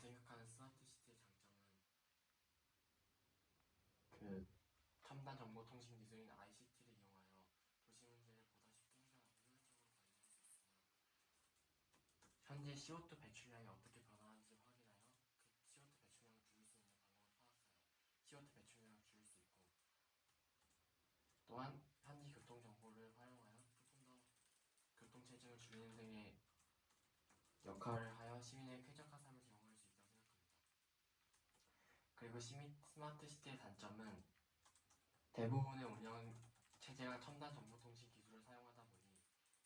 생각하는 스마트 시티의 장점은 그 첨단 정보통신 기술인 ICT를 이용하여 도시 문제를 보다 쉽게 해결하고 효율적으로 관리할 수 있으며, 현재 CO2 배출량이 어떻게 변화하는지 확인하여 그 CO2 배출량을 줄일 수 있는 방법을 파악하여 CO2 배출량을 줄일 수 있고, 또한 현지 교통 정보를 활용하여 조금 더 교통체증을 줄이는 등의 역할을 하여 시민의 쾌적한 삶을 제공할 수 있다고 생각합니다. 그리고 스마트 시티의 단점은 대부분의 운영 체제가 첨단 정보통신 기술을 사용하다 보니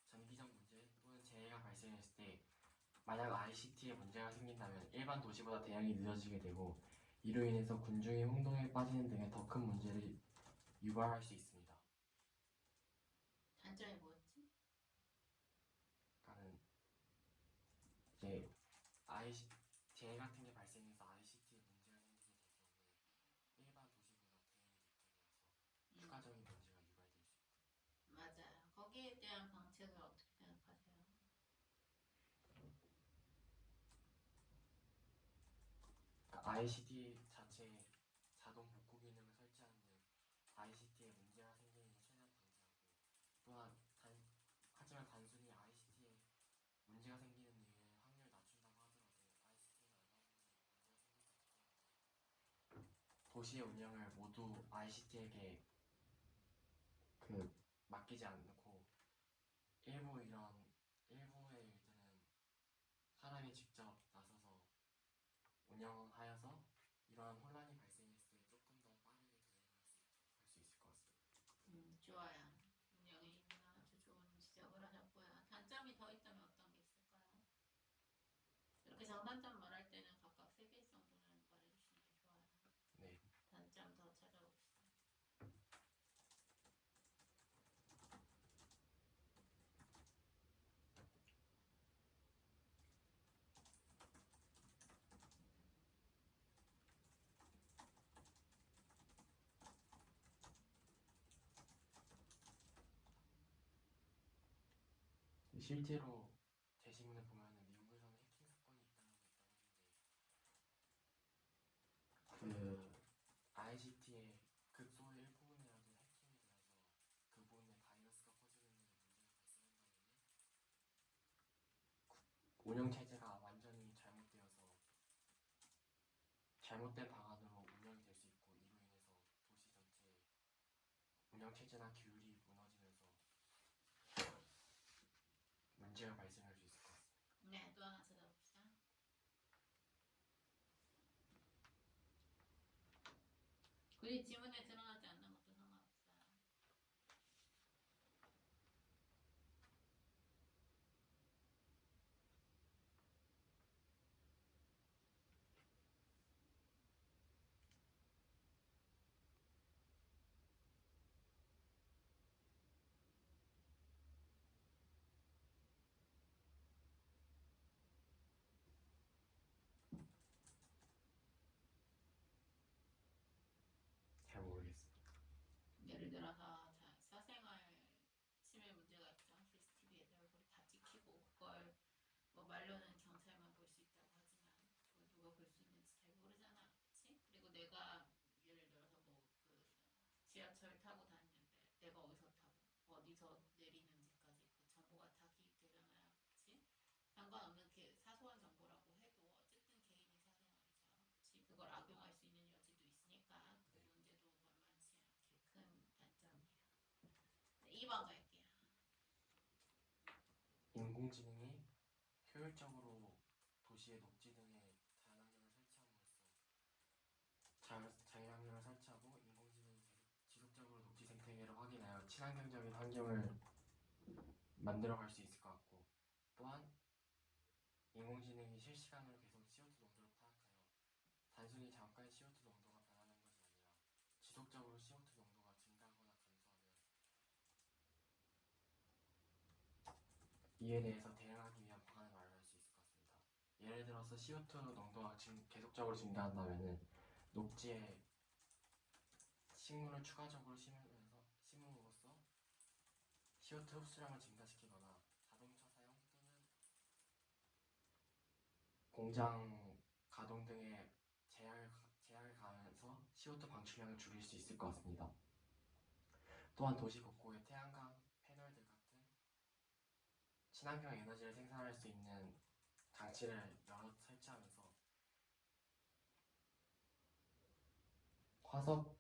전기적 문제 또는 재해가 발생했을 때 만약 ICT에 문제가 생긴다면 일반 도시보다 대응이 늦어지게 되고, 이로 인해서 군중이 혼동에 빠지는 등의 더 큰 문제를 유발할 수 있습니다. 단점이 뭐였지? 그러니까는 이제 재해 같은 게 발생해서 ICT에 문제가 생기게 될 경우에 일반 도시보다 대응이 늦게 되어서 추가적인 문제가 유발될 수 있고. 맞아요. 거기에 대한 방책을 어떻게 생각하세요? ICT 자체에 자동 복구 기능을 설치하는 등 ICT에 문제가 생기는 걸 최대한 방지하고, 또한 하지만 단순히 ICT에 문제가 생기는 일의 확률을 낮춘다고 하더라도 ICT는 얼마든지 문제가 생길 수 있기 때문에 도시의 운영을 모두 ICT에게 맡기지 않고 일부의 일들은 사람이 직접 나서서 운영하여서 이러한 혼란이 발생했을 때 조금 더 빠르게 대응할 수 있을 것 같습니다. 좋아요. 운영에 있는 아주 좋은 지적을 하셨고요. 단점이 더 있다면 어떤 게 있을까요? 이렇게 장단점 말할 때는 각각 3개 정도는 말해주시는 게 좋아요. 네. 단점 더 찾아봅시다. 실제로 게시문을 보면 미국에서는 해킹 사건이 있다고 했다고 하는데, ICT의 극소의 일부분이라도 해킹이 되어서 그 부분에 바이러스가 퍼지는 데 문제가 발생한다면 운영 체제가 완전히 잘못되어서 잘못된 방안으로 운영이 될 수 있고, 이로 인해서 도시 전체의 운영 체제나 규율이 무너지면서 문제가 발생할 수 있을 것 같습니다. 네, 또 하나 찾아봅시다. 굳이 지문에 드러나지 않는 것도 상관없어요. 잘 모르겠습니다. 예를 들어서 사생활 침해 문제가 있죠. CCTV 애들 얼굴이 다 찍히고 그걸 뭐 말로는 경찰만 볼 수 있다고 하지만 그걸 누가 볼 수 있는지 잘 모르잖아, 그렇지? 그리고 내가 예를 들어서 그 지하철 타고 다니는데 내가 어디서 타고 어디서 내리는지까지 그 정보가 다 기입되잖아요, 그렇지? 상관없는 사소한 정보라고 해도 어쨌든 개인의 사생활이죠, 그렇지? 그걸 악용할 수 있는 여지도 있으니까 그 문제도 만만치 않게 큰 단점이에요. 네, 2번 갈게요. 인공지능이 효율적으로 도시의 녹지 등의 자연환경을 설치하고 인공지능이 지속적으로 녹지 생태계를 확인하여 친환경적인 환경을 만들어갈 수 있을 것 같고, 또한 인공지능이 실시간으로 계속 CO2 농도를 파악하여 단순히 잠깐 CO2 농도가 변하는 것이 아니라 지속적으로 CO2 농도가 증가하거나 감소하면 이에 대해서 대응하기 위한 방안을 마련할 수 있을 것 같습니다. 예를 들어서 CO2 농도가 계속적으로 증가한다면 녹지에 식물을 추가적으로 심음으로써 CO2 흡수량을 증가시키거나 자동차 사용 또는 공장 가동 등의 제약을 가하면서 CO2 방출량을 줄일 수 있을 것 같습니다. 또한 도시 곳곳에 태양광 패널들 같은 친환경 에너지를 생산할 수 있는 장치를 여러 설치하면서 화석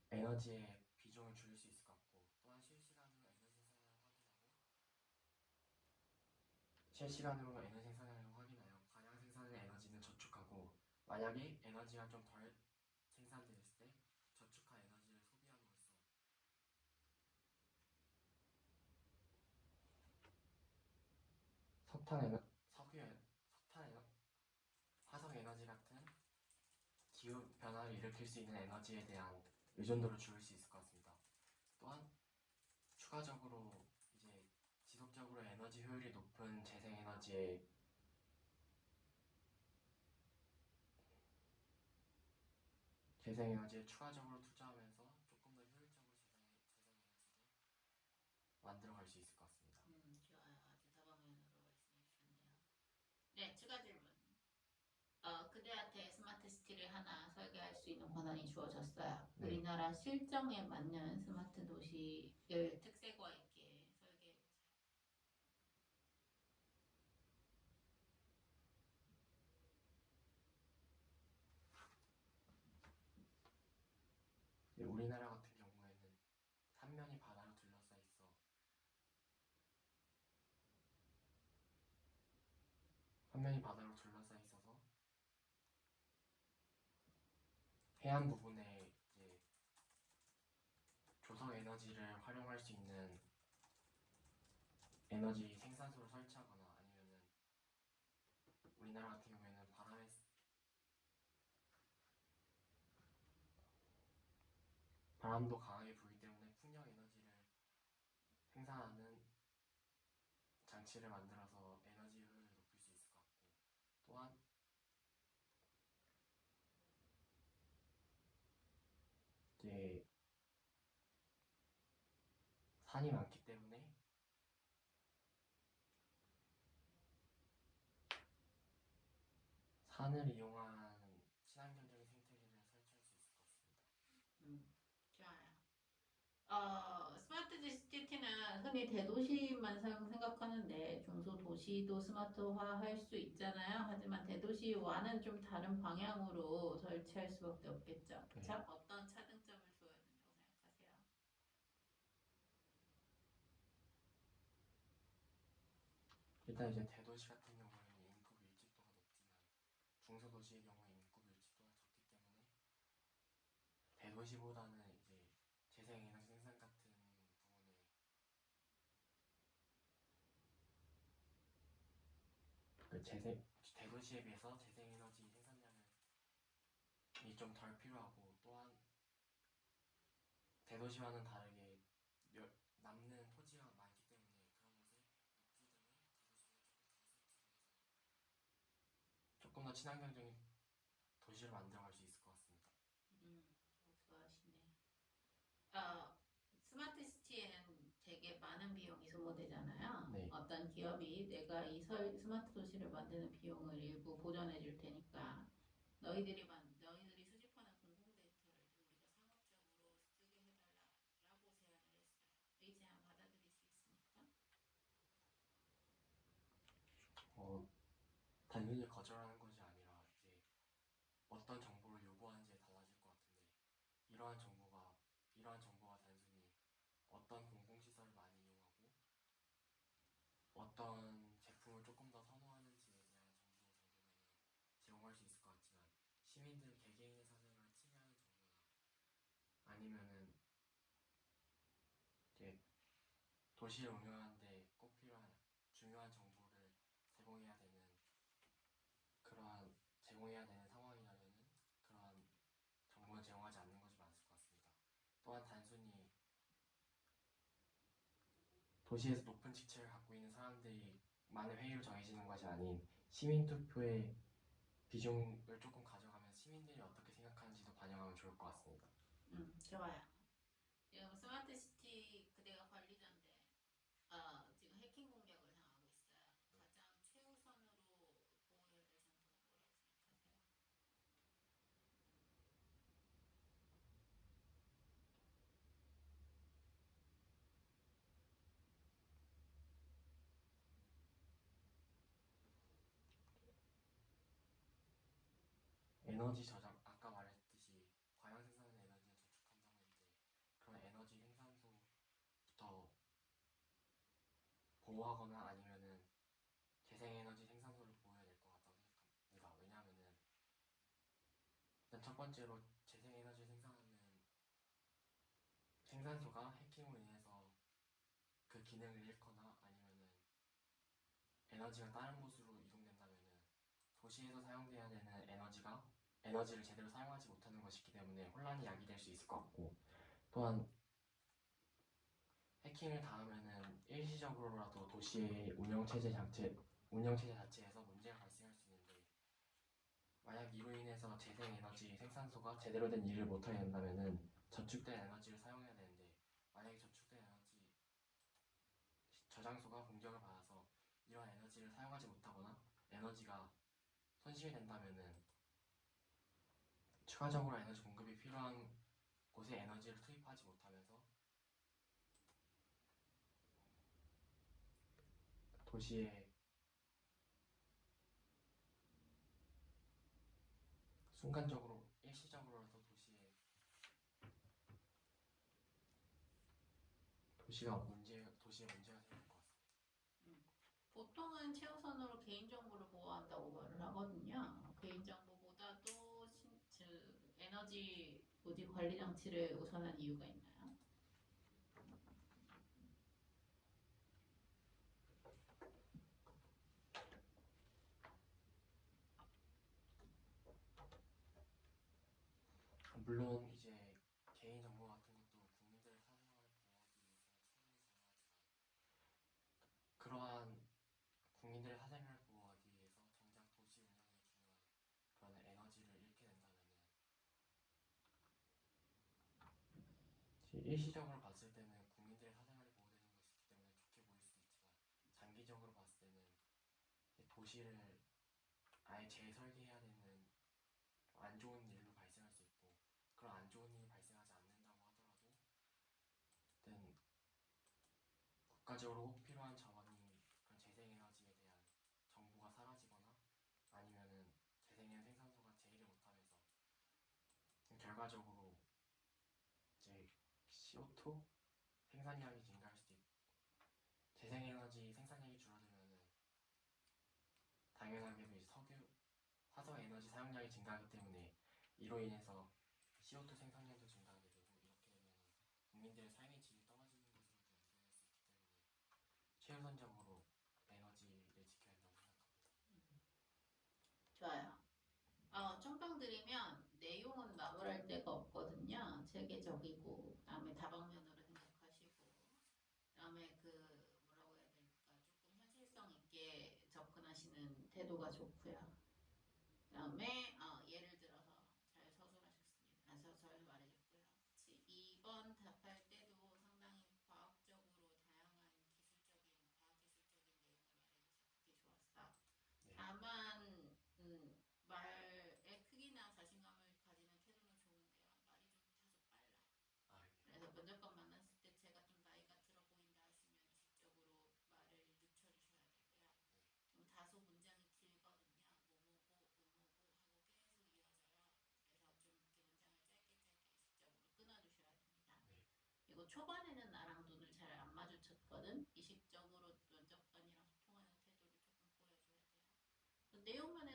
에너지의 비중을 줄일 수 있을 것 같고, 또한 실시간으로 에너지 생산량을 확인하여 과량 생산된 에너지는 저축하고, 만약에 에너지가 좀 덜 생산되었을 때 저축한 에너지를 소비함으로써 화석 에너지 같은 기후 변화를 일으킬 수 있는 에너지에 대한 의존도를 줄일 수 있을 것 같습니다. 또한 추가적으로 이제 지속적으로 에너지 효율이 높은 재생에너지에 추가적으로 투자하면서 조금 더 효율적으로 재생에너지를 만들어갈 수 있을 것 같습니다. 좋아요. 아주 다방면으로 말씀해 주셨네요. 네, 추가 질문. 그대한테 스마트 시티를 하나 설계할 수 있는 권한이 주어졌어요. 네. 우리나라 실정에 맞는 스마트 도시를 특색과 있게 설계해 보세요. 우리나라 같은 경우에는 삼면이 바다로 둘러싸여 있어서 해안 부분에 이제 조성 에너지를 활용할 수 있는 에너지 생산소를 설치하거나, 아니면은 우리나라 같은 경우에는 바람도 강하게 불기 때문에 풍력 에너지를 생산하는 장치를 만들어서 에너지 효율을 높일 수 있을 것 같고, 또한 이제 산이 많기 때문에 산을 이용한 친환경적인 생태계를 설치할 수 있을 것 같습니다. 좋아요. 스마트 시티는 흔히 대도시만 생각하는데 중소도시도 스마트화 할 수 있잖아요. 하지만 대도시와는 좀 다른 방향으로 설치할 수밖에 없겠죠. 네. 자, 어떤 차등점을 두어야 된다고 생각하세요? 일단 이제 대도시 같은 경우에는 인구 밀집도가 높지만 중소도시의 경우에 인구 밀집도가 적기 때문에 대도시보다는 이제 재생에너지 생산 같은 부분에 대도시에 비해서 재생에너지 생산량이 좀 덜 필요하고, 또한 대도시와는 다르게 남는 토지가 많기 때문에 그런 곳에 조금 더 친환경적인 도시를 만들어갈 수 있을 것 같습니다. 좋아하시네. 스마트 시티에는 되게 많은 비용이 소모되잖아요. 네. 어떤 기업이 내가 이 스마트 도시를 만드는 비용을 일부 보전해 줄 테니까 너희들이 수집하는 공공 데이터를 우리가 상업적으로 쓰게 해달라라고 제안을 했어요. 이 제안 받아들일 수 있습니까? 단순히 거절하는 것이 아니라 이제 어떤 정보를 요구하는지에 달라질 것 같은데, 이러한 정보가 단순히 어떤 공공시설을 많이 이용하고 어떤 제품을 조금 더 선호하는지에 대한 정보 정도는 제공할 수 있을 것 같지만, 시민들 개개인의 사생활을 침해하는 정보나 아니면은 이제 도시를 운영하는데 꼭 필요한 중요한 정보를 제공해야 되는 상황이라면은 그러한 정보는 제공하지 않는 것이 맞을 것 같습니다. 또한 단순히 도시에서 높은 직책을 갖고 있는 사람들이 많은 회의로 정해지는 것이 아닌 시민 투표의 비중을 조금 가져가면 시민들이 어떻게 생각하는지도 반영하면 좋을 것 같습니다. 좋아요. 지금 스마트 시티 그대가 관리자인데 지금 해킹 공격을 당하고 있어요. 가장 최우선으로 보호해야 될 정보는 뭐라고 생각하세요? 에너지 저장, 아까 말했듯이 과양 생산하는 에너지는 저축한다고 했는데 그런 에너지 생산소부터 보호하거나 아니면은 재생에너지 생산소를 보호해야 될 것 같다고 생각합니다. 왜냐하면은 일단 첫 번째로 재생에너지 생산하는 생산소가 해킹으로 인해서 그 기능을 잃거나 아니면은 에너지가 다른 곳으로 이동된다면은 도시에서 사용돼야 되는 에너지를 제대로 사용하지 못하는 것이기 때문에 혼란이 야기될 수 있을 것 같고, 또한 해킹을 당하면은 일시적으로라도 도시의 운영 체제 자체에서 문제가 발생할 수 있는데, 만약 이로 인해서 재생에너지 생산소가 제대로 된 일을 못하게 된다면은 저축된 에너지를 사용해야 되는데, 만약에 저축된 에너지 저장소가 공격을 받아서 이러한 에너지를 사용하지 못하거나 에너지가 손실이 된다면은 추가적으로 에너지 공급이 필요한 곳에 에너지를 투입하지 못하면서 도시의 순간적으로 일시적으로라도 도시에 문제가 생길 것 같습니다. 보통은 최우선으로 개인정보를 보호한다고 말을 하거든요. 개인정보보다도 에너지 관리 장치를 우선한 이유가 있나요? 물론 이제 개인 정보 같은 것도 국민들의 사생활을 보호하기 위해서 충분히 중요하지만, 그러한 국민들의 사생활을 보호하기 위해서 정작 도시 운영에 중요한 그런 에너지를 잃게 된다면은 일시적으로 봤을 때는 국민들의 사생활이 보호되는 것이기 때문에 좋게 보일 수도 있지만, 장기적으로 봤을 때는 도시를 아예 재설계해야 되는 안 좋은 일도 발생할 수 있고, 그런 안 좋은 일이 발생하지 않는다고 하더라도 어떤 국가적으로 꼭 필요한 자원인 그런 재생에너지에 대한 정보가 사라지거나 아니면은 재생에너지 생산소가 제의를 못하면서 결과적으로 이제 CO2 생산량이 증가할 수도 있고, 재생에너지 생산량이 줄어들면은 당연하게도 이제 화석에너지 사용량이 증가하기 때문에 이로 인해서 CO2 생산량도 증가하게 되고, 이렇게 되면 국민들의 삶의 질이 떨어지는 것으로도 연결될 수 있기 때문에 최우선적으로 에너지를 지켜야 한다고 생각합니다. 좋아요. 첨방드리면 내용은 나무랄 데가 없거든요. 체계적이고, 그 다음에 다방면으로 생각하시고, 그 다음에 뭐라고 해야 될까, 조금 현실성 있게 접근하시는 태도가 좋고요. 그 다음에 예를 들어서 잘 서술하셨습니다. 잘 말해줬고요. 2번 답할 때도 상당히 과학적으로 다양한 과학기술적인 내용을 말해줘서 그게 좋았어. 네. 다만 말의 크기나 자신감을 가지는 태도는 좋은데요. 말이 좀 다소 빨라. 네. 그래서 면접관 만났을 때 제가 좀 나이가 들어 보인다 하시면 이식적으로 말을 늦춰주셔야 되고요. 좀 다소 문장이 길거든요. 뭐뭐고 뭐뭐고 하고 계속 이어져요. 그래서 좀 이렇게 문장을 짧게 이식적으로 끊어주셔야 됩니다. 네. 그리고 초반에는 나랑 눈을 잘 안 마주쳤거든. 이식적으로 면접관이랑 소통하는 태도를 조금 보여줘야 돼요. 내용면에